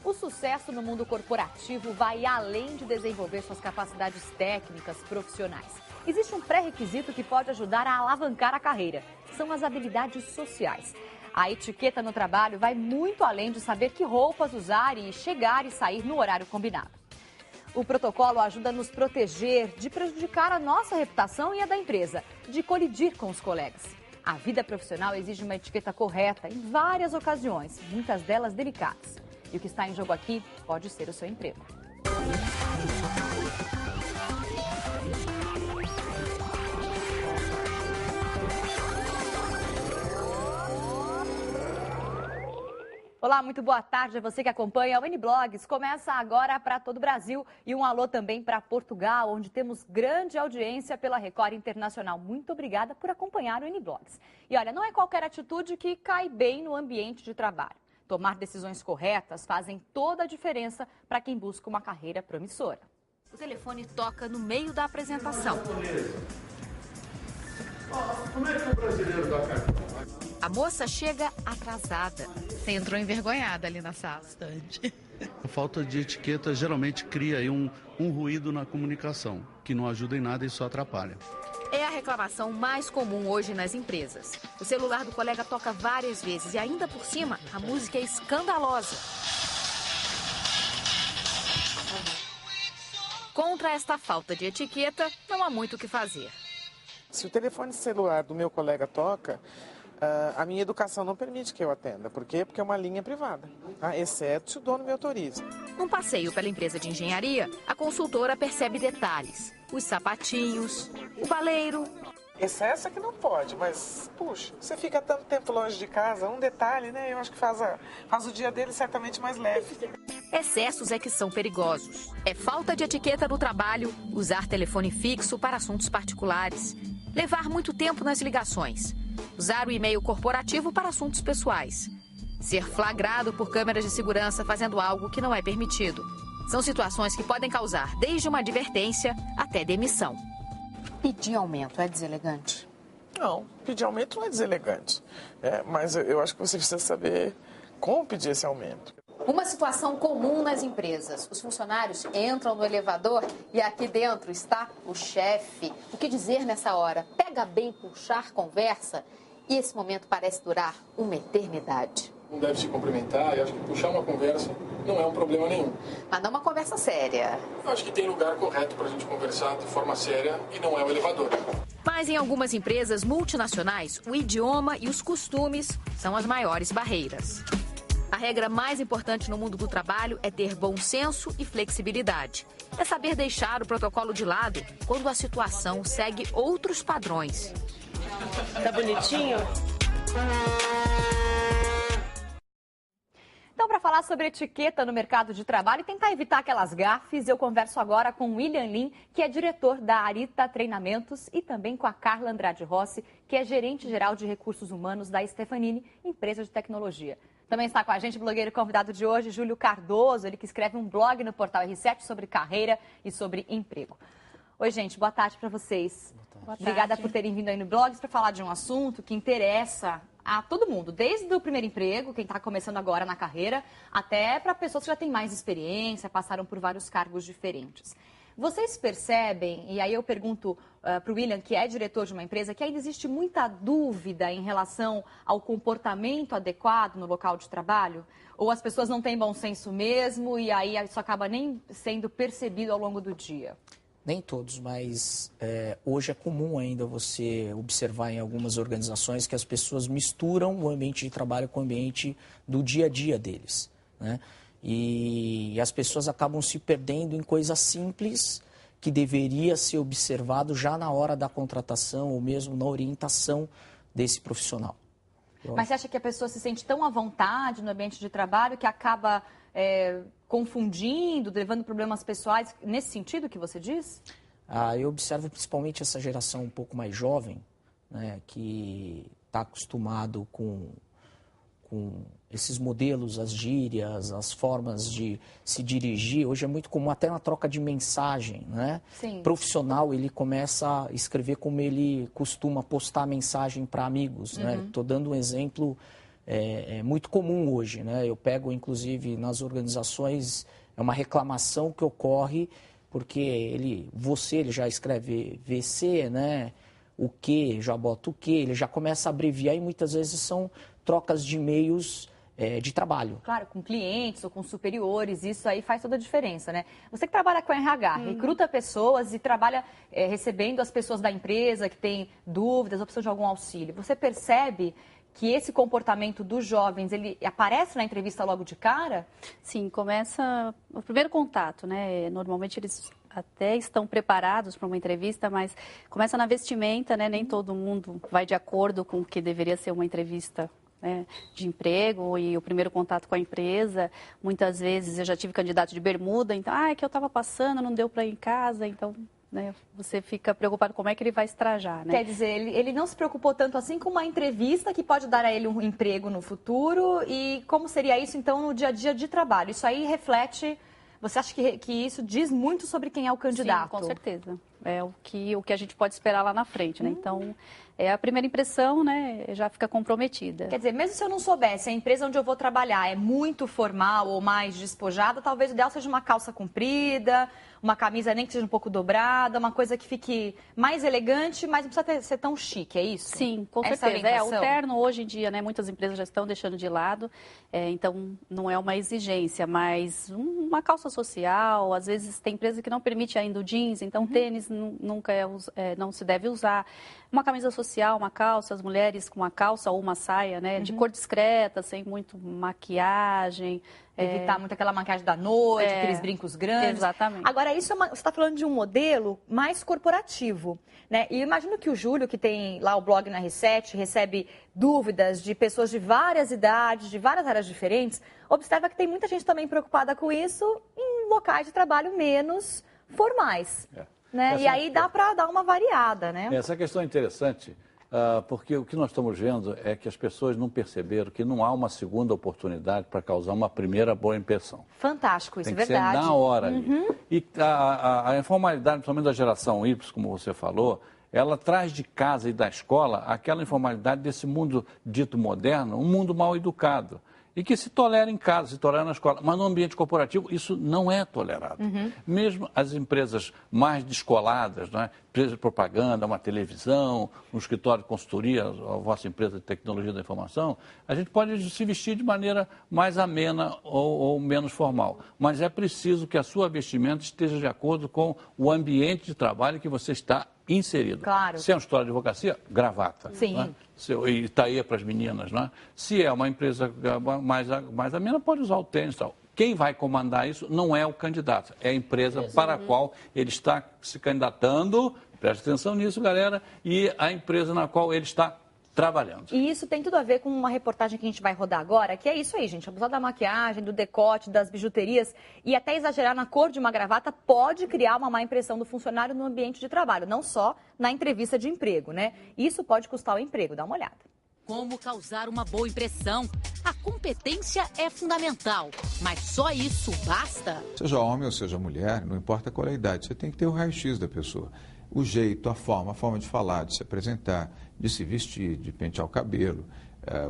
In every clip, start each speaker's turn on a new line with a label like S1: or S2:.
S1: O sucesso no mundo corporativo vai além de desenvolver suas capacidades técnicas profissionais. Existe um pré-requisito que pode ajudar a alavancar a carreira. São as habilidades sociais. A etiqueta no trabalho vai muito além de saber que roupas usar e chegar e sair no horário combinado. O protocolo ajuda a nos proteger de prejudicar a nossa reputação e a da empresa, de colidir com os colegas. A vida profissional exige uma etiqueta correta em várias ocasiões, muitas delas delicadas. E o que está em jogo aqui pode ser o seu emprego. Olá, muito boa tarde a você que acompanha o N-Blogs. Começa agora para todo o Brasil e um alô também para Portugal, onde temos grande audiência pela Record Internacional. Muito obrigada por acompanhar o N-Blogs. E olha, não é qualquer atitude que cai bem no ambiente de trabalho. Tomar decisões corretas fazem toda a diferença para quem busca uma carreira promissora. O telefone toca no meio da apresentação.
S2: Como é que o brasileiro dá cartão?
S1: A moça chega atrasada.
S3: Você entrou envergonhada ali na sala. Bastante.
S4: A falta de etiqueta geralmente cria aí um ruído na comunicação, que não ajuda em nada e só atrapalha.
S1: É a reclamação mais comum hoje nas empresas. O celular do colega toca várias vezes e ainda por cima, a música é escandalosa. Contra esta falta de etiqueta, não há muito o que fazer.
S5: Se o telefone celular do meu colega toca, a minha educação não permite que eu atenda. Por quê? Porque é uma linha privada, exceto se o dono me autoriza.
S1: Num passeio pela empresa de engenharia, a consultora percebe detalhes. Os sapatinhos, o baleiro.
S5: Excesso é que não pode, mas, puxa, você fica tanto tempo longe de casa, um detalhe, né? Eu acho que faz o dia dele certamente mais leve.
S1: Excessos é que são perigosos. É falta de etiqueta no trabalho, usar telefone fixo para assuntos particulares, levar muito tempo nas ligações, usar o e-mail corporativo para assuntos pessoais, ser flagrado por câmeras de segurança fazendo algo que não é permitido. São situações que podem causar desde uma advertência até demissão.
S3: Pedir aumento é deselegante?
S5: Não, pedir aumento não é deselegante. Mas eu acho que você precisa saber como pedir esse aumento.
S3: Uma situação comum nas empresas. Os funcionários entram no elevador e aqui dentro está o chefe. O que dizer nessa hora? Pega bem puxar conversa? E esse momento parece durar uma eternidade.
S2: Não deve se cumprimentar e acho que puxar uma conversa não é um problema nenhum.
S3: Mas não uma conversa séria.
S2: Eu acho que tem lugar correto para a gente conversar de forma séria e não é o elevador.
S1: Mas em algumas empresas multinacionais, o idioma e os costumes são as maiores barreiras. A regra mais importante no mundo do trabalho é ter bom senso e flexibilidade. É saber deixar o protocolo de lado quando a situação segue outros padrões.
S3: Tá bonitinho?
S1: Então, para falar sobre etiqueta no mercado de trabalho e tentar evitar aquelas gafes, eu converso agora com o William Lin, que é diretor da Arita Treinamentos, e também com a Carla Andrade Rossi, que é gerente geral de recursos humanos da Stefanini, empresa de tecnologia. Também está com a gente o blogueiro convidado de hoje, Júlio Cardoso, ele que escreve um blog no portal R7 sobre carreira e sobre emprego. Oi, gente, boa tarde para vocês.
S3: Boa
S1: Obrigada
S3: tarde.
S1: por terem vindo aí no Blogs para falar de um assunto que interessa a todo mundo, desde o primeiro emprego, quem está começando agora na carreira, até para pessoas que já têm mais experiência, passaram por vários cargos diferentes. Vocês percebem, e aí eu pergunto para o William, que é diretor de uma empresa, que ainda existe muita dúvida em relação ao comportamento adequado no local de trabalho? Ou as pessoas não têm bom senso mesmo e aí isso acaba nem sendo percebido ao longo do dia?
S6: Nem todos, mas hoje é comum ainda você observar em algumas organizações que as pessoas misturam o ambiente de trabalho com o ambiente do dia a dia deles, né? E as pessoas acabam se perdendo em coisas simples que deveria ser observado já na hora da contratação ou mesmo na orientação desse profissional.
S1: Mas você acha que a pessoa se sente tão à vontade no ambiente de trabalho que acaba confundindo, levando problemas pessoais, nesse sentido que você diz?
S6: Eu observo principalmente essa geração um pouco mais jovem, né, que está acostumado com esses modelos, as gírias, as formas de se dirigir. Hoje é muito comum, até na troca de mensagem, né?
S1: Sim.
S6: Profissional, ele começa a escrever como ele costuma postar mensagem para amigos, né? Estou dando um exemplo é muito comum hoje, né? Eu pego, inclusive, nas organizações, é uma reclamação que ocorre porque ele já escreve VC, né? O que, já bota o que, ele já começa a abreviar e muitas vezes são trocas de e-mails de trabalho.
S1: Claro, com clientes ou com superiores, isso aí faz toda a diferença, né? Você que trabalha com RH, recruta pessoas e trabalha recebendo as pessoas da empresa que têm dúvidas ou precisam de algum auxílio. Você percebe que esse comportamento dos jovens, ele aparece na entrevista logo de cara?
S7: Sim, começa o primeiro contato, né? Normalmente eles até estão preparados para uma entrevista, mas começa na vestimenta, né? Nem todo mundo vai de acordo com o que deveria ser uma entrevista, né, de emprego e o primeiro contato com a empresa. Muitas vezes eu já tive candidato de bermuda, então, é que eu estava passando, não deu para ir em casa, então, né, você fica preocupado como é que ele vai se trajar, né?
S1: Quer dizer, ele não se preocupou tanto assim com uma entrevista que pode dar a ele um emprego no futuro, e como seria isso então no dia a dia de trabalho? Isso aí reflete, você acha que isso diz muito sobre quem é o candidato?
S7: Sim, com certeza. É o que a gente pode esperar lá na frente, né? Então, a primeira impressão, né, já fica comprometida.
S1: Quer dizer, mesmo se eu não soubesse, a empresa onde eu vou trabalhar é muito formal ou mais despojada, talvez o ideal seja uma calça comprida, uma camisa nem que seja um pouco dobrada, uma coisa que fique mais elegante, mas não precisa ser tão chique, é isso?
S7: Sim, com certeza. O terno hoje em dia, né, muitas empresas já estão deixando de lado, então não é uma exigência, mas uma calça social, às vezes tem empresa que não permite ainda o jeans, então tênis nunca não se deve usar. Uma camisa social, uma calça, as mulheres com uma calça ou uma saia, né, de cor discreta, sem muito maquiagem.
S1: Evitar muito aquela maquiagem da noite, aqueles brincos grandes.
S7: Exatamente.
S1: Agora, você está falando de um modelo mais corporativo, né? E eu imagino que o Júlio, que tem lá o blog na R7, recebe dúvidas de pessoas de várias idades, de várias áreas diferentes. Observa que tem muita gente também preocupada com isso em locais de trabalho menos formais. Né? E aí dá para dar uma variada, né?
S8: Essa questão é interessante, porque o que nós estamos vendo é que as pessoas não perceberam que não há uma segunda oportunidade para causar uma primeira boa impressão.
S1: Fantástico, isso é
S8: verdade.
S1: verdade.
S8: Tem que ser na hora. E a informalidade, principalmente da geração Y, como você falou, ela traz de casa e da escola aquela informalidade desse mundo dito moderno, um mundo mal educado. E que se tolera em casa, se tolera na escola. Mas no ambiente corporativo, isso não é tolerado. Mesmo as empresas mais descoladas, não é? Empresa de propaganda, uma televisão, um escritório de consultoria, a vossa empresa de tecnologia da informação, a gente pode se vestir de maneira mais amena ou menos formal. Mas é preciso que a sua vestimenta esteja de acordo com o ambiente de trabalho que você está inserido.
S1: Claro.
S8: Se é uma história de advocacia, gravata.
S1: Sim.
S8: Não é? E está aí para as meninas, não é? Se é uma empresa mais amena, pode usar o tênis e tal. Quem vai comandar isso não é o candidato, é a empresa para a qual ele está se candidatando, preste atenção nisso, galera, e a empresa na qual ele está trabalhando.
S1: E isso tem tudo a ver com uma reportagem que a gente vai rodar agora, que é isso aí, gente. Abusar da maquiagem, do decote, das bijuterias e até exagerar na cor de uma gravata pode criar uma má impressão do funcionário no ambiente de trabalho, não só na entrevista de emprego, né? Isso pode custar o emprego, dá uma olhada.
S9: Como causar uma boa impressão? A competência é fundamental, mas só isso basta?
S10: Seja homem ou seja mulher, não importa qual é a idade, você tem que ter o raio-x da pessoa. O jeito, a forma de falar, de se apresentar, de se vestir, de pentear o cabelo,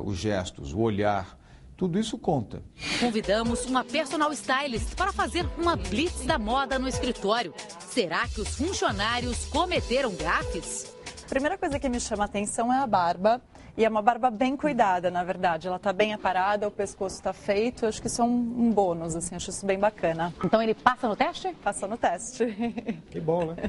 S10: os gestos, o olhar, tudo isso conta.
S9: Convidamos uma personal stylist para fazer uma blitz da moda no escritório. Será que os funcionários cometeram gafes?
S11: A primeira coisa que me chama a atenção é a barba. E é uma barba bem cuidada, na verdade. Ela está bem aparada, o pescoço está feito. Eu acho que isso é um bônus, assim, acho isso bem bacana.
S9: Então ele passa no teste?
S11: Passa no teste.
S10: Que bom, né?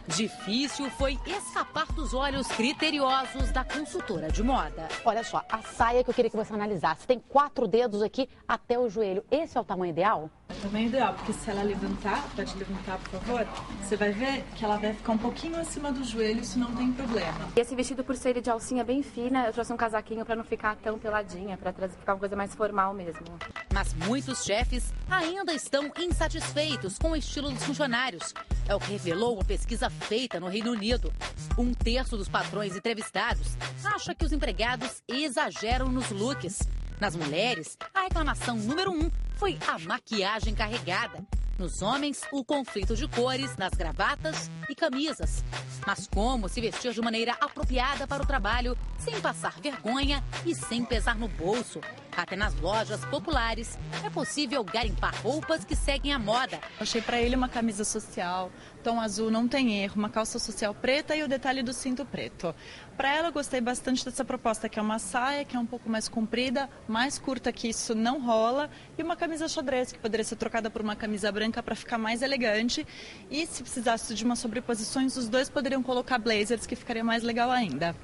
S9: Difícil foi escapar dos olhos criteriosos da consultora de moda.
S12: Olha só, a saia que eu queria que você analisasse. Tem 4 dedos aqui até o joelho. Esse é o tamanho ideal?
S11: É o tamanho ideal, porque se ela levantar, pode levantar, por favor, você vai ver que ela vai ficar um pouquinho acima do joelho, isso não tem problema.
S13: E esse vestido, por ser de alcinha bem fina, eu trouxe um casaquinho para não ficar tão peladinha, para ficar uma coisa mais formal mesmo.
S9: Mas muitos chefes ainda estão insatisfeitos com o estilo dos funcionários. É o que revelou uma pesquisa feita no Reino Unido. 1/3 dos patrões entrevistados acha que os empregados exageram nos looks. Nas mulheres, a reclamação número 1 foi a maquiagem carregada. Nos homens, o conflito de cores nas gravatas e camisas. Mas como se vestir de maneira apropriada para o trabalho, sem passar vergonha e sem pesar no bolso? Até nas lojas populares é possível garimpar roupas que seguem a moda.
S11: Achei para ele uma camisa social, tom azul, não tem erro, uma calça social preta e o detalhe do cinto preto. Para ela, eu gostei bastante dessa proposta, que é uma saia, que é um pouco mais comprida, mais curta que isso não rola, e uma camisa xadrez, que poderia ser trocada por uma camisa branca para ficar mais elegante. E se precisasse de umas sobreposições, os dois poderiam colocar blazers, que ficaria mais legal ainda.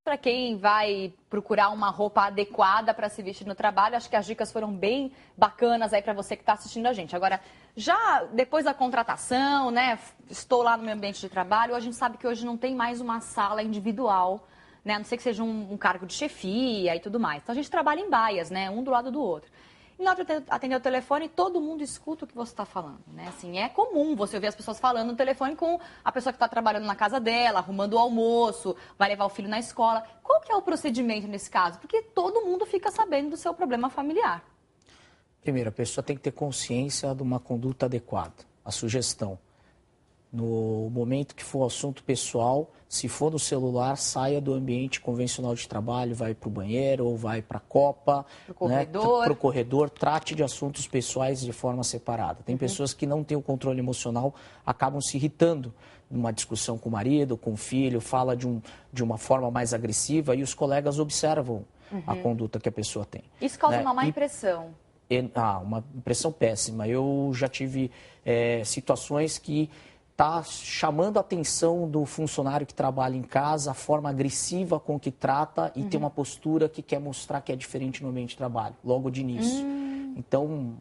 S1: Para quem vai procurar uma roupa adequada para se vestir no trabalho, acho que as dicas foram bem bacanas aí para você que está assistindo a gente. Agora, já depois da contratação, né, estou lá no meu ambiente de trabalho, a gente sabe que hoje não tem mais uma sala individual, né, a não ser que seja um cargo de chefia e tudo mais. Então a gente trabalha em baias, né, um do lado do outro. E na hora de atender o telefone, todo mundo escuta o que você está falando, né? Assim, é comum você ouvir as pessoas falando no telefone com a pessoa que está trabalhando na casa dela, arrumando o almoço, vai levar o filho na escola. Qual que é o procedimento nesse caso? Porque todo mundo fica sabendo do seu problema familiar.
S6: Primeiro, a pessoa tem que ter consciência de uma conduta adequada. A sugestão, no momento que for assunto pessoal, se for no celular, saia do ambiente convencional de trabalho, vai para o banheiro ou vai para a copa, para o corredor, trate de assuntos pessoais de forma separada. Tem pessoas que não têm o controle emocional, acabam se irritando numa discussão com o marido, com o filho, fala de uma forma mais agressiva e os colegas observam a conduta que a pessoa tem.
S1: Isso causa uma má impressão.
S6: Uma impressão péssima. Eu já tive situações que está chamando a atenção do funcionário que trabalha em casa, a forma agressiva com que trata e tem uma postura que quer mostrar que é diferente no ambiente de trabalho, logo de início. Então...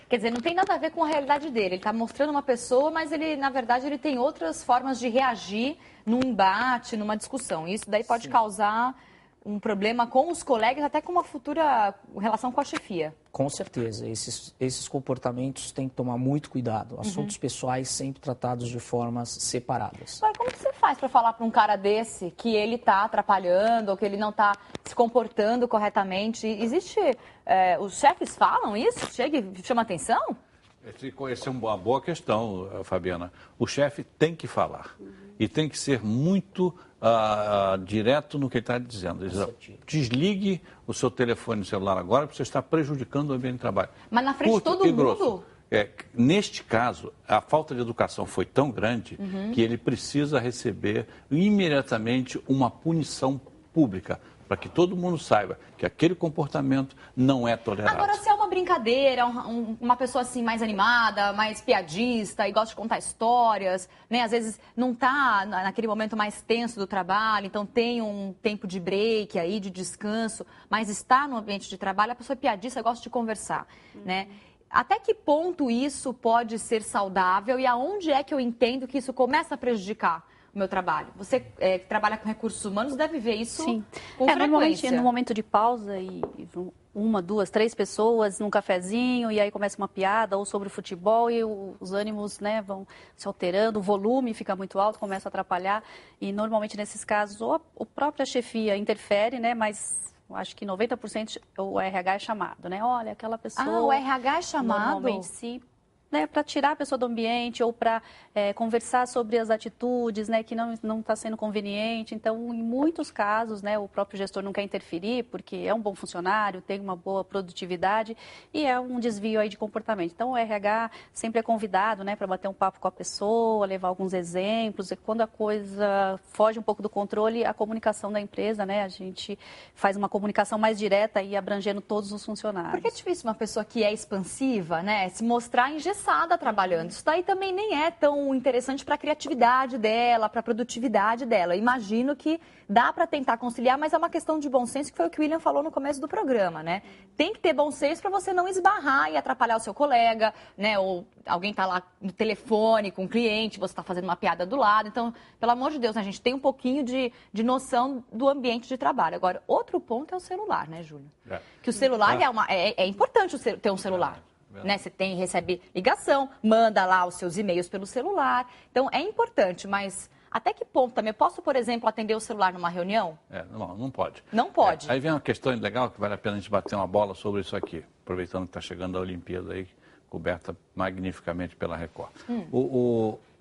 S1: Quer dizer, não tem nada a ver com a realidade dele. Ele está mostrando uma pessoa, mas ele, na verdade, ele tem outras formas de reagir num embate, numa discussão. Isso daí pode causar um problema com os colegas, até com uma futura relação com a chefia.
S6: Com certeza. Esses comportamentos têm que tomar muito cuidado. Assuntos pessoais sempre tratados de formas separadas.
S1: Mas como que você faz para falar para um cara desse que ele está atrapalhando ou que ele não está se comportando corretamente? Existe... os chefes falam isso? Chega e chama atenção?
S8: Essa é uma boa questão, Fabiana. O chefe tem que falar. E tem que ser muito direto no que ele está dizendo. Desligue o seu telefone celular agora, porque você está prejudicando o ambiente de trabalho.
S1: Mas na frente de todo mundo?
S8: Neste caso, a falta de educação foi tão grande que ele precisa receber imediatamente uma punição pública, para que todo mundo saiba que aquele comportamento não é tolerado.
S1: Agora, se é uma brincadeira, uma pessoa assim mais animada, mais piadista e gosta de contar histórias, né? Às vezes não está naquele momento mais tenso do trabalho, então tem um tempo de break aí, de descanso, mas está no ambiente de trabalho, a pessoa é piadista, gosta de conversar, né? Até que ponto isso pode ser saudável e aonde é que eu entendo que isso começa a prejudicar o meu trabalho? Você que trabalha com recursos humanos deve ver isso com frequência.
S7: Normalmente no momento de pausa e uma, duas, três pessoas num cafezinho e aí começa uma piada ou sobre o futebol e os ânimos, né, vão se alterando, o volume fica muito alto, começa a atrapalhar e normalmente nesses casos ou a própria chefia interfere, né, mas acho que 90% o RH é chamado, né? Olha, aquela pessoa...
S1: o RH é chamado?
S7: Normalmente sim. Né, para tirar a pessoa do ambiente ou para conversar sobre as atitudes, né, que não está sendo conveniente. Então, em muitos casos, né, o próprio gestor não quer interferir porque é um bom funcionário, tem uma boa produtividade e é um desvio aí de comportamento. Então, o RH sempre é convidado, né, para bater um papo com a pessoa, levar alguns exemplos. E quando a coisa foge um pouco do controle, a comunicação da empresa, né, a gente faz uma comunicação mais direta e abrangendo todos os funcionários.
S1: Porque é difícil uma pessoa que é expansiva, né, se mostrar engessada trabalhando. Isso daí também nem é tão interessante para a criatividade dela, para a produtividade dela. Imagino que dá para tentar conciliar, mas é uma questão de bom senso, que foi o que o William falou no começo do programa, né? Tem que ter bom senso para você não esbarrar e atrapalhar o seu colega, né? Ou alguém está lá no telefone com o cliente, você está fazendo uma piada do lado. Então, pelo amor de Deus, a gente tem um pouquinho de noção do ambiente de trabalho. Agora, outro ponto é o celular, né, Júlio? Que o celular é importante ter um celular. Né? Você recebe ligação, manda lá os seus e-mails pelo celular. Então, é importante, mas até que ponto também? Eu posso, por exemplo, atender o celular numa reunião?
S8: Não pode.
S1: Não pode.
S8: Aí vem uma questão legal que vale a pena a gente bater uma bola sobre isso aqui, aproveitando que está chegando a Olimpíada aí, coberta magnificamente pela Record.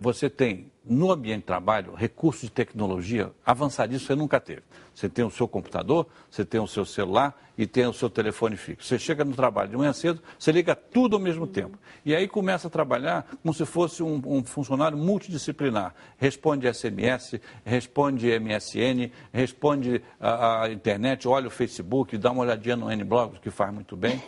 S8: Você tem, no ambiente de trabalho, recursos de tecnologia avançadíssimos que você nunca teve. Você tem o seu computador, você tem o seu celular e tem o seu telefone fixo. Você chega no trabalho de manhã cedo, você liga tudo ao mesmo tempo. E aí começa a trabalhar como se fosse um funcionário multidisciplinar. Responde SMS, responde MSN, responde a internet, olha o Facebook, dá uma olhadinha no N-Blog, que faz muito bem.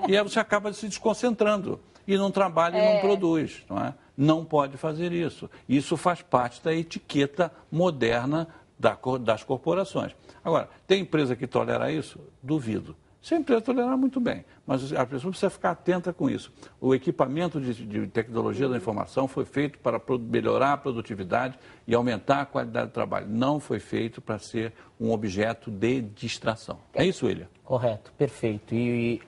S8: E aí você acaba se desconcentrando. E não trabalha e não produz, não é? Não pode fazer isso. Isso faz parte da etiqueta moderna das corporações. Agora, tem empresa que tolera isso? Duvido. Se a empresa tolerar, muito bem, mas a pessoa precisa ficar atenta com isso. O equipamento de tecnologia da informação foi feito para melhorar a produtividade e aumentar a qualidade do trabalho. Não foi feito para ser um objeto de distração. É isso, William?
S6: Correto, perfeito. E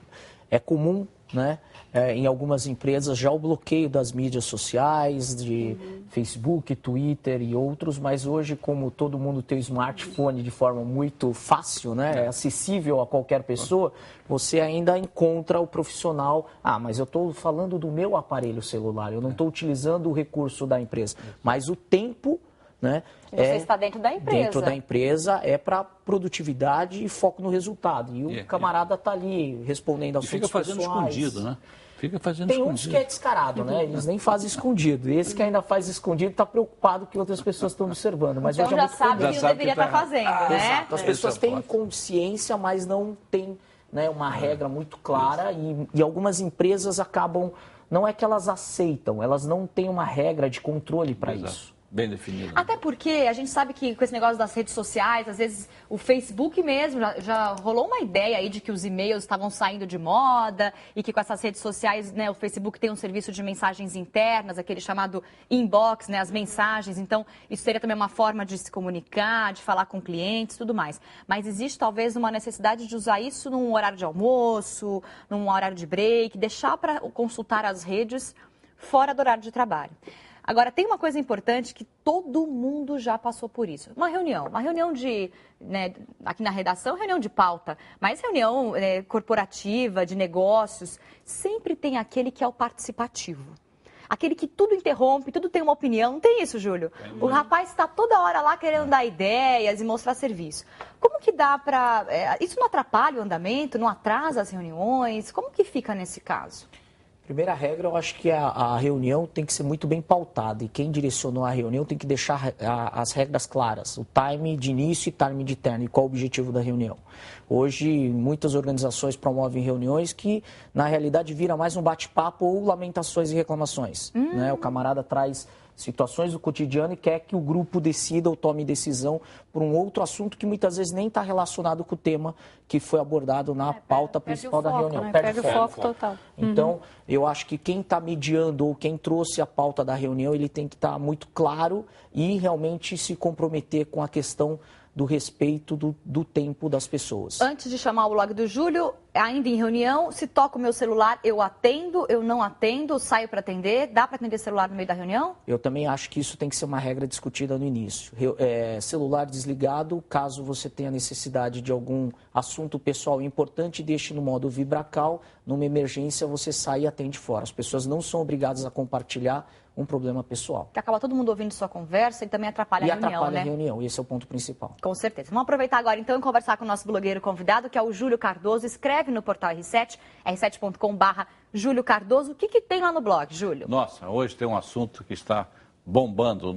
S6: é comum, né, em algumas empresas já o bloqueio das mídias sociais, de Facebook, Twitter e outros, mas hoje, como todo mundo tem o smartphone de forma muito fácil, né, acessível a qualquer pessoa, você ainda encontra o profissional, mas eu estou falando do meu aparelho celular, eu não estou utilizando o recurso da empresa, mas o tempo... Né?
S1: Você está dentro da empresa.
S6: Dentro da empresa é para produtividade e foco no resultado. E o camarada está ali respondendo aos assuntos pessoais.
S8: Fica fazendo escondido, né? Fica fazendo
S6: Tem
S8: escondido.
S6: uns que é descarado, né? Eles nem fazem escondido. Esse que ainda faz escondido está preocupado que outras pessoas estão observando. Mas
S1: então já sabe que não deveria estar fazendo, né?
S6: Exato. As pessoas têm consciência, mas não têm, né, uma regra muito clara. E algumas empresas acabam... Não é que elas aceitam, elas não têm uma regra de controle para isso.
S8: Bem definido.
S1: Até porque a gente sabe que com esse negócio das redes sociais, às vezes o Facebook mesmo, já rolou uma ideia aí de que os e-mails estavam saindo de moda e que com essas redes sociais, né, o Facebook tem um serviço de mensagens internas, aquele chamado inbox, né, as mensagens. Então, isso seria também uma forma de se comunicar, de falar com clientes e tudo mais. Mas existe talvez uma necessidade de usar isso num horário de almoço, num horário de break, deixar para consultar as redes fora do horário de trabalho. Agora, tem uma coisa importante que todo mundo já passou por isso. Uma reunião de, né, aqui na redação, reunião de pauta, mas reunião corporativa, de negócios, sempre tem aquele que é o participativo. Aquele que tudo interrompe, tudo tem uma opinião. Não tem isso, Júlio? O rapaz está toda hora lá querendo dar ideias e mostrar serviço. Como que dá para... isso não atrapalha o andamento, não atrasa as reuniões? Como que fica nesse caso?
S6: Primeira regra, eu acho que a reunião tem que ser muito bem pautada e quem direcionou a reunião tem que deixar as regras claras, o time de início e time de término, e qual o objetivo da reunião. Hoje, muitas organizações promovem reuniões que, na realidade, vira mais um bate-papo ou lamentações e reclamações. Né? O camarada traz situações do cotidiano e quer que o grupo decida ou tome decisão por um outro assunto que muitas vezes nem está relacionado com o tema que foi abordado na pauta principal da reunião.
S7: Né? Perde o foco total.
S6: Então, eu acho que quem está mediando ou quem trouxe a pauta da reunião, ele tem que estar muito claro e realmente se comprometer com a questão do respeito do tempo das pessoas.
S1: Antes de chamar o blog do Júlio, ainda em reunião, se toca o meu celular, eu atendo, eu não atendo, saio para atender, dá para atender celular no meio da reunião?
S6: Eu também acho que isso tem que ser uma regra discutida no início. Celular desligado, caso você tenha necessidade de algum assunto pessoal importante, deixe no modo vibracal, numa emergência você sai e atende fora. As pessoas não são obrigadas a compartilhar um problema pessoal.
S1: Que acaba todo mundo ouvindo sua conversa e também atrapalha a reunião,
S6: atrapalha a reunião, esse é o ponto principal.
S1: Com certeza. Vamos aproveitar agora então e conversar com o nosso blogueiro convidado, que é o Júlio Cardoso. Escreve no portal R7, r7.com/Júlio Cardoso. O que tem lá no blog, Júlio?
S8: Nossa, hoje tem um assunto que está bombando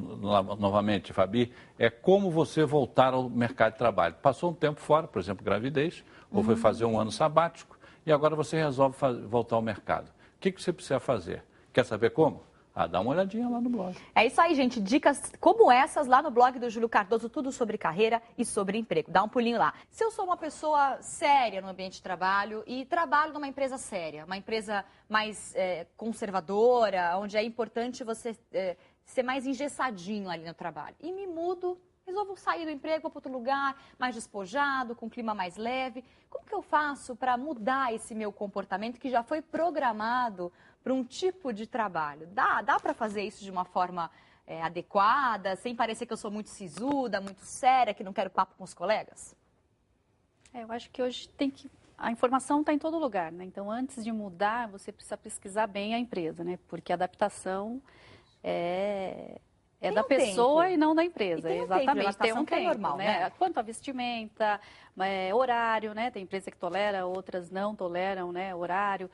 S8: novamente, Fabi, é como você voltar ao mercado de trabalho. Passou um tempo fora, por exemplo, gravidez, ou foi fazer um ano sabático, e agora você resolve voltar ao mercado. O que você precisa fazer? Quer saber como? Dá uma olhadinha lá no blog.
S1: É isso aí, gente. Dicas como essas lá no blog do Júlio Cardoso, tudo sobre carreira e sobre emprego. Dá um pulinho lá. Se eu sou uma pessoa séria no ambiente de trabalho e trabalho numa empresa séria, uma empresa mais conservadora, onde é importante você ser mais engessadinho ali no trabalho, e me mudo, resolvo sair do emprego, vou para outro lugar, mais despojado, com um clima mais leve. Como que eu faço para mudar esse meu comportamento que já foi programado para um tipo de trabalho? Dá para fazer isso de uma forma adequada, sem parecer que eu sou muito sisuda, muito séria, que não quero papo com os colegas?
S7: Eu acho que hoje tem que a informação está em todo lugar, né? Então, antes de mudar, você precisa pesquisar bem a empresa, né? Porque a adaptação é da pessoa e não da empresa. Exatamente. Tem um tempo,
S1: normal, né?
S7: Quanto a vestimenta, horário, né? Tem empresa que tolera, outras não toleram, né? Horário,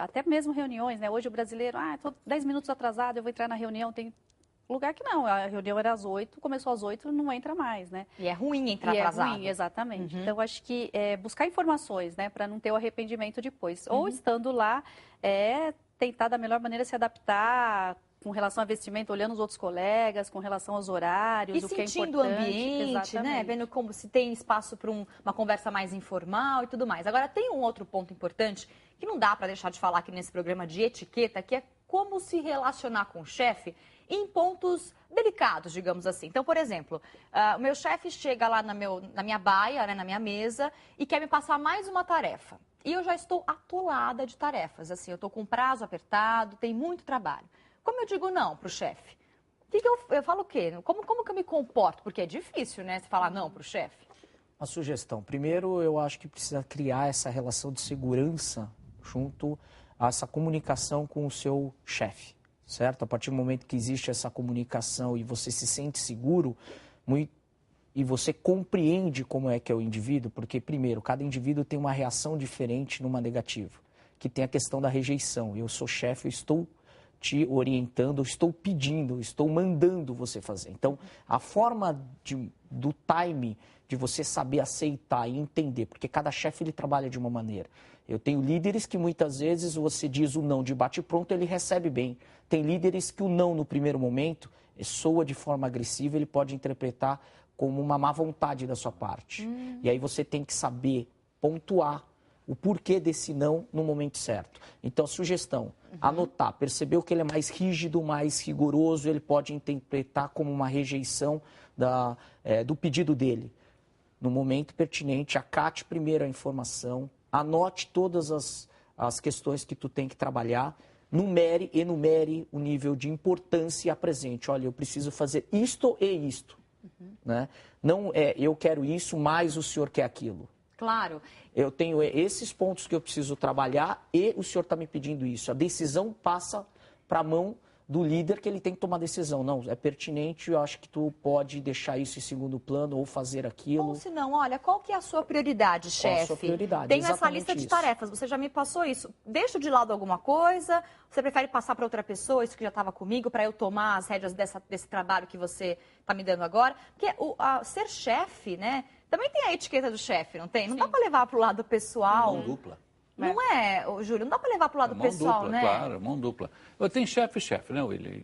S7: até mesmo reuniões, né? Hoje o brasileiro, estou 10 minutos atrasado, eu vou entrar na reunião, tem lugar que não, a reunião era às 8, começou às 8, não entra mais, né?
S1: E é ruim entrar atrasado.
S7: É ruim, exatamente. Então, acho que buscar informações, né, para não ter o arrependimento depois. Ou estando lá, tentar da melhor maneira se adaptar com relação a vestimento, olhando os outros colegas, com relação aos horários,
S1: e
S7: o que é importante.
S1: sentindo o ambiente, né? Vendo como se tem espaço para uma conversa mais informal e tudo mais. Agora, tem um outro ponto importante que não dá para deixar de falar aqui nesse programa de etiqueta, que é como se relacionar com o chefe em pontos delicados, digamos assim. Então, por exemplo, o meu chefe chega lá na minha baia, né, na minha mesa, e quer me passar mais uma tarefa. E eu já estou atolada de tarefas, assim, eu estou com um prazo apertado, tem muito trabalho. Como eu digo não para o chefe? Eu falo o quê? Como que eu me comporto? Porque é difícil, né, você falar não para o chefe.
S6: Uma sugestão. Primeiro, eu acho que precisa criar essa relação de segurança junto a essa comunicação com o seu chefe. Certo? A partir do momento que existe essa comunicação e você se sente seguro e você compreende como é que é o indivíduo, porque, primeiro, cada indivíduo tem uma reação diferente numa negativa, que tem a questão da rejeição. Eu sou chefe, eu estou te orientando, eu estou pedindo, eu estou mandando você fazer. Então, a forma do time de você saber aceitar e entender, porque cada chefe ele trabalha de uma maneira. Eu tenho líderes que muitas vezes você diz o não de bate-pronto, ele recebe bem. Tem líderes que o não no primeiro momento soa de forma agressiva, ele pode interpretar como uma má vontade da sua parte. E aí você tem que saber pontuar o porquê desse não no momento certo. Então, sugestão, anotar, percebeu que ele é mais rígido, mais rigoroso, ele pode interpretar como uma rejeição do pedido dele. No momento pertinente, acate primeiro a informação, anote todas as questões que tu tem que trabalhar, enumere o nível de importância e apresente. Olha, eu preciso fazer isto e isto. Né? Não eu quero isso, mas o senhor quer aquilo.
S1: Claro.
S6: Eu tenho esses pontos que eu preciso trabalhar e o senhor está me pedindo isso. A decisão passa para a mão do líder, que ele tem que tomar decisão. Não, é pertinente, eu acho que tu pode deixar isso em segundo plano ou fazer aquilo.
S1: Ou se não, olha, qual que é a sua prioridade, chefe?
S6: Qual a sua prioridade?
S1: Tenho essa lista de tarefas, você já me passou isso. Deixo de lado alguma coisa? Você prefere passar para outra pessoa, isso que já estava comigo, para eu tomar as rédeas desse trabalho que você está me dando agora? Porque ser chefe, né, também tem a etiqueta do chefe, não tem? Não dá para levar para o lado pessoal.
S8: Mão dupla.
S1: Não é, Júlio? Não dá para levar para o lado pessoal,
S8: dupla,
S1: né?
S8: Claro, mão dupla. Tem chefe, né, William?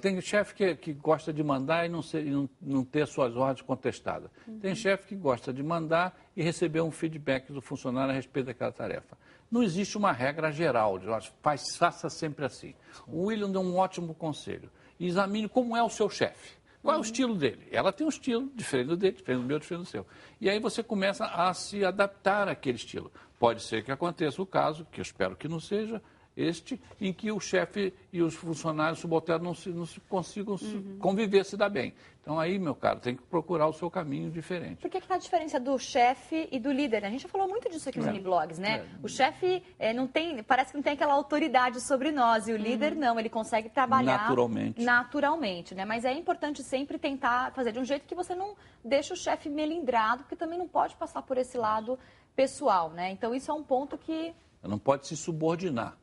S8: Tem chefe que gosta de mandar e não ter suas ordens contestadas. Tem chefe que gosta de mandar e receber um feedback do funcionário a respeito daquela tarefa. Não existe uma regra geral, faça sempre assim. O William deu um ótimo conselho. Examine como é o seu chefe. Qual é o estilo dele? Ela tem um estilo diferente do dele, diferente do meu, diferente do seu. E aí você começa a se adaptar àquele estilo. Pode ser que aconteça o caso, que eu espero que não seja, em que o chefe e os funcionários subalternos não se consigam conviver, se dar bem. Então aí, meu caro, tem que procurar o seu caminho diferente.
S1: Por que está a diferença do chefe e do líder? A gente já falou muito disso aqui nos miniblogs, né? O chefe parece que não tem aquela autoridade sobre nós, e o líder não, ele consegue trabalhar naturalmente, né? Mas é importante sempre tentar fazer de um jeito que você não deixe o chefe melindrado, porque também não pode passar por esse lado pessoal, né? Então isso é um ponto que...
S8: Não pode se subordinar.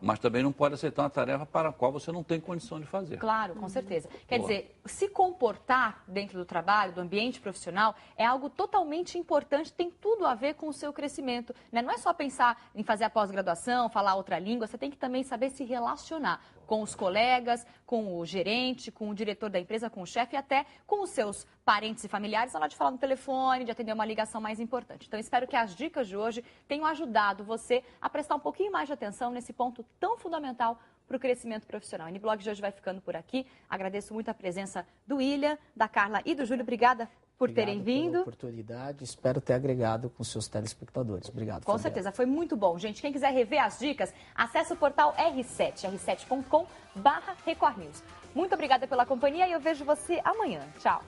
S8: Mas também não pode aceitar uma tarefa para a qual você não tem condição de fazer.
S1: Claro, com certeza. Quer dizer, se comportar dentro do trabalho, do ambiente profissional, é algo totalmente importante, tem tudo a ver com o seu crescimento, né? Não é só pensar em fazer a pós-graduação, falar outra língua, você tem que também saber se relacionar com os colegas, com o gerente, com o diretor da empresa, com o chefe e até com os seus parentes e familiares, na hora de falar no telefone, de atender uma ligação mais importante. Então, espero que as dicas de hoje tenham ajudado você a prestar um pouquinho mais de atenção nesse ponto tão fundamental para o crescimento profissional. O NBlog de hoje vai ficando por aqui. Agradeço muito a presença do William, da Carla e do Júlio. Obrigada por terem vindo.
S6: Pela oportunidade, espero ter agregado com seus telespectadores. Obrigado.
S1: Com certeza, foi muito bom. Gente, quem quiser rever as dicas, acesse o portal R7, r7.com/Record News. Muito obrigada pela companhia e eu vejo você amanhã. Tchau.